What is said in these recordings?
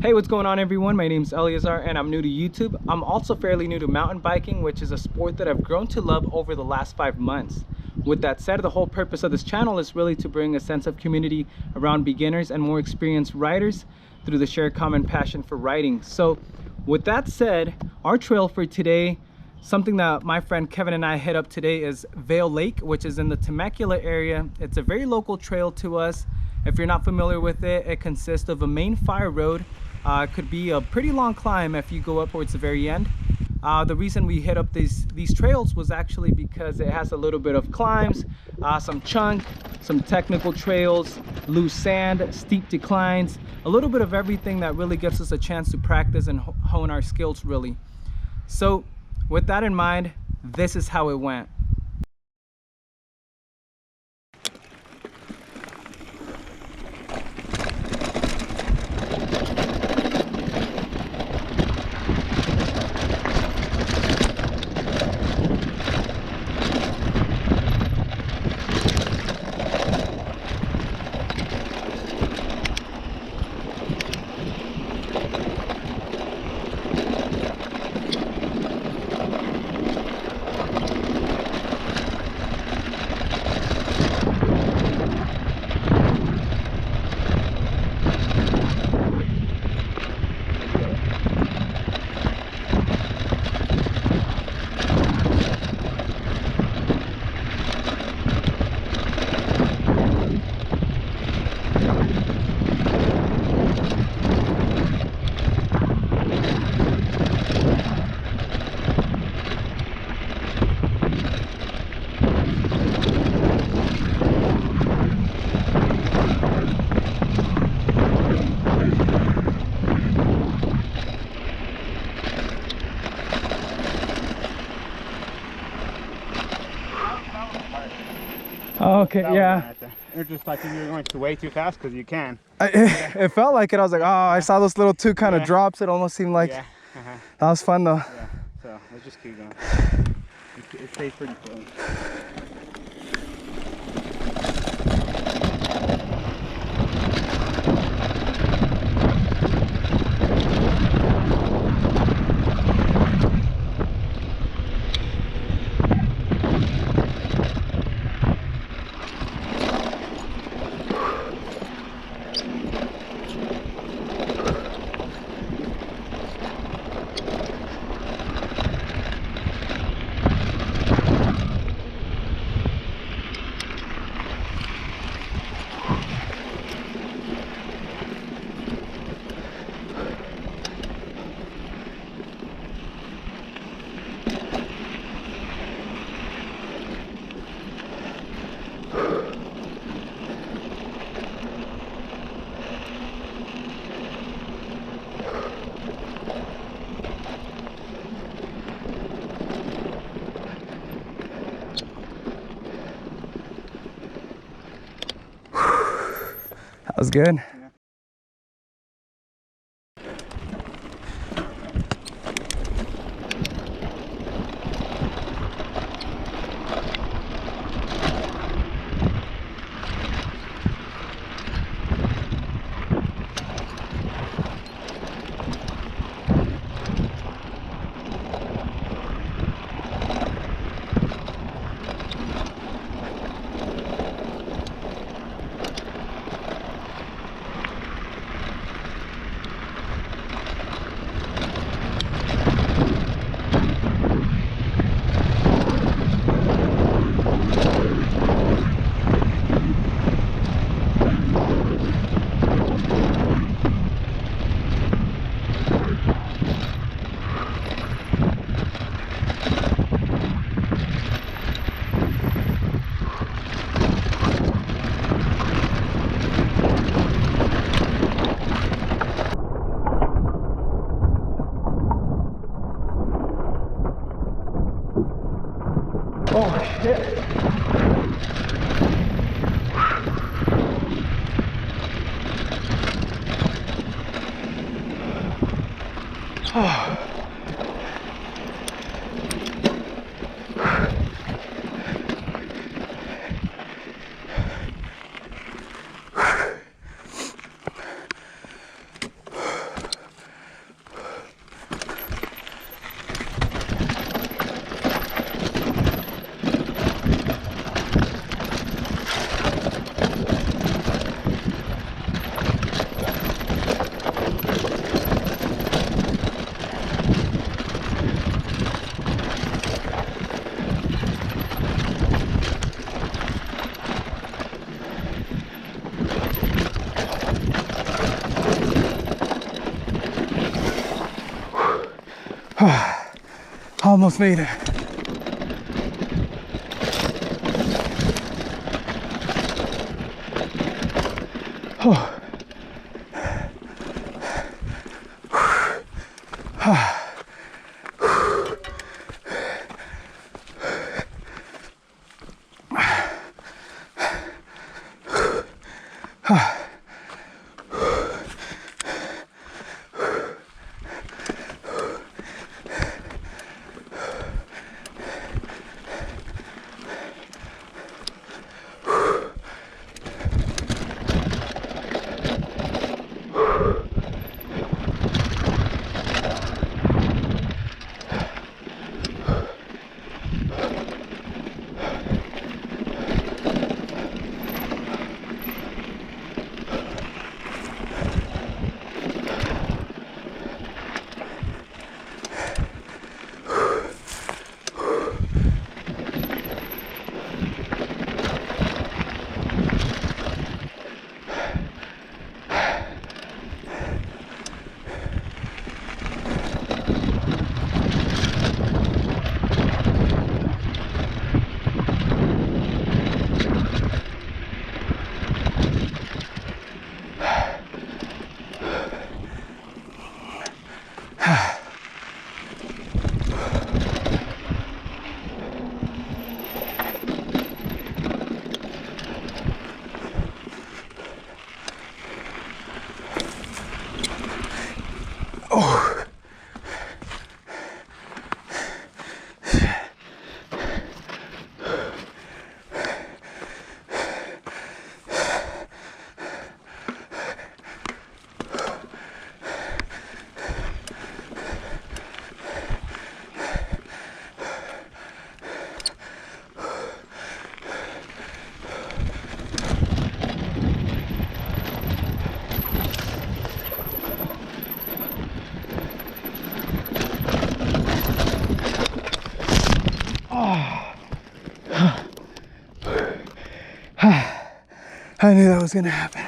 Hey, what's going on everyone? My name's Eleazar and I'm new to YouTube. I'm also fairly new to mountain biking, which is a sport that I've grown to love over the last 5 months. With that said, the whole purpose of this channel is really to bring a sense of community around beginners and more experienced riders through the shared common passion for riding. So with that said, our trail for today, something that my friend Kevin and I hit up today, is Vail Lake, which is in the Temecula area. It's a very local trail to us. If you're not familiar with it, it consists of a main fire road. It could be a pretty long climb if you go up towards the very end. The reason we hit up these trails was actually because it has a little bit of climbs, some chunk, some technical trails, loose sand, steep declines, a little bit of everything that really gives us a chance to practice and hone our skills really. So with that in mind, this is how it went. Okay, yeah. Or just like if you're going way too fast because you can. It felt like it. I was like, oh, I saw those little two kind of drops. It almost seemed like that was fun though. Yeah, so let's just keep going. It stays pretty close. That was good. Oh shit. Oh. Almost made it. Oh. I knew that was gonna happen.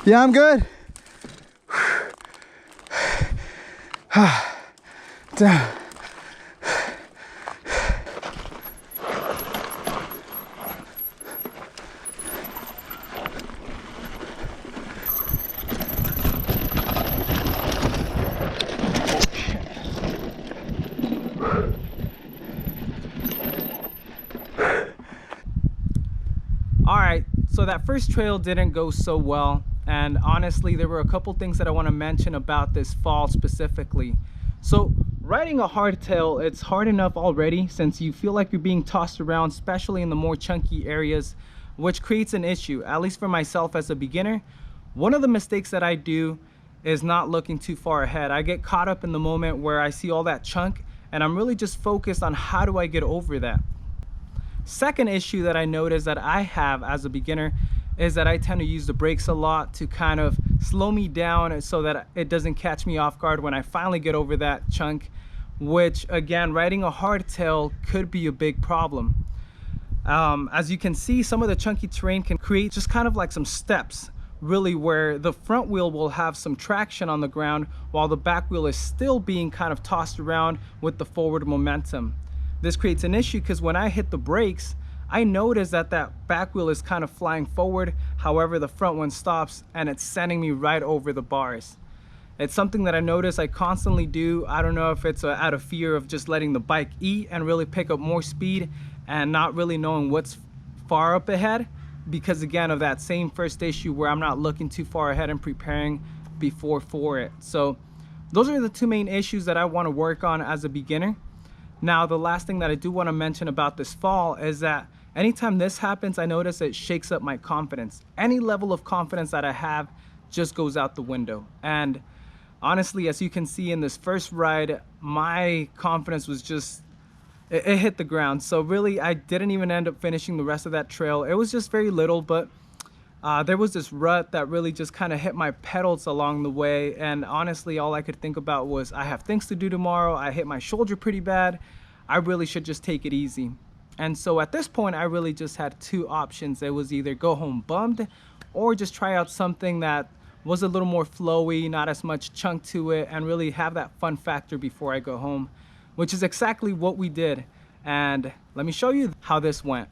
Yeah, I'm good. Down. Alright, so that first trail didn't go so well, and honestly there were a couple things that I want to mention about this fall specifically. So riding a hardtail, it's hard enough already since you feel like you're being tossed around, especially in the more chunky areas, which creates an issue, at least for myself as a beginner. One of the mistakes that I do is not looking too far ahead. I get caught up in the moment where I see all that chunk and I'm really just focused on how do I get over that. Second issue that I notice that I have as a beginner is that I tend to use the brakes a lot to kind of slow me down so that it doesn't catch me off guard when I finally get over that chunk, which again, riding a hardtail could be a big problem. As you can see, some of the chunky terrain can create just kind of like some steps, really, where the front wheel will have some traction on the ground while the back wheel is still being kind of tossed around with the forward momentum. This creates an issue because when I hit the brakes, I notice that that back wheel is kind of flying forward. However, the front one stops and it's sending me right over the bars. It's something that I notice I constantly do. I don't know if it's out of fear of just letting the bike eat and really pick up more speed and not really knowing what's far up ahead, because again of that same first issue where I'm not looking too far ahead and preparing before for it. So those are the two main issues that I want to work on as a beginner. Now, the last thing that I do want to mention about this fall is that anytime this happens, I notice it shakes up my confidence. Any level of confidence that I have just goes out the window. And honestly, as you can see in this first ride, my confidence was just, it hit the ground. So really, I didn't even end up finishing the rest of that trail. It was just very little, but there was this rut that really just kind of hit my pedals along the way. And honestly, all I could think about was I have things to do tomorrow. I hit my shoulder pretty bad. I really should just take it easy. And so at this point, I really just had two options. It was either go home bummed or just try out something that was a little more flowy, not as much chunk to it, and really have that fun factor before I go home, which is exactly what we did. And let me show you how this went.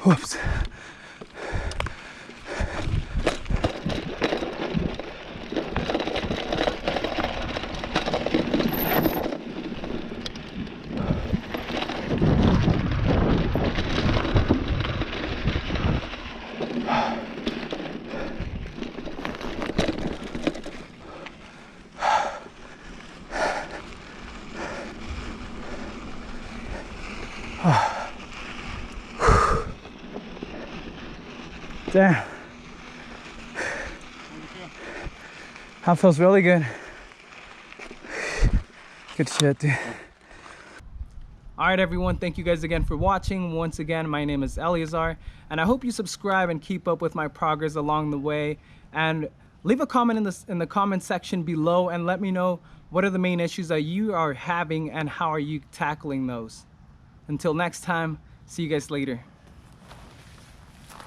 Whoops. Damn. That feels really good. Good shit, dude. All right, everyone. Thank you guys again for watching. Once again, my name is Eleazar, and I hope you subscribe and keep up with my progress along the way. And leave a comment in the comment section below and let me know what are the main issues that you are having and how are you tackling those. Until next time, see you guys later.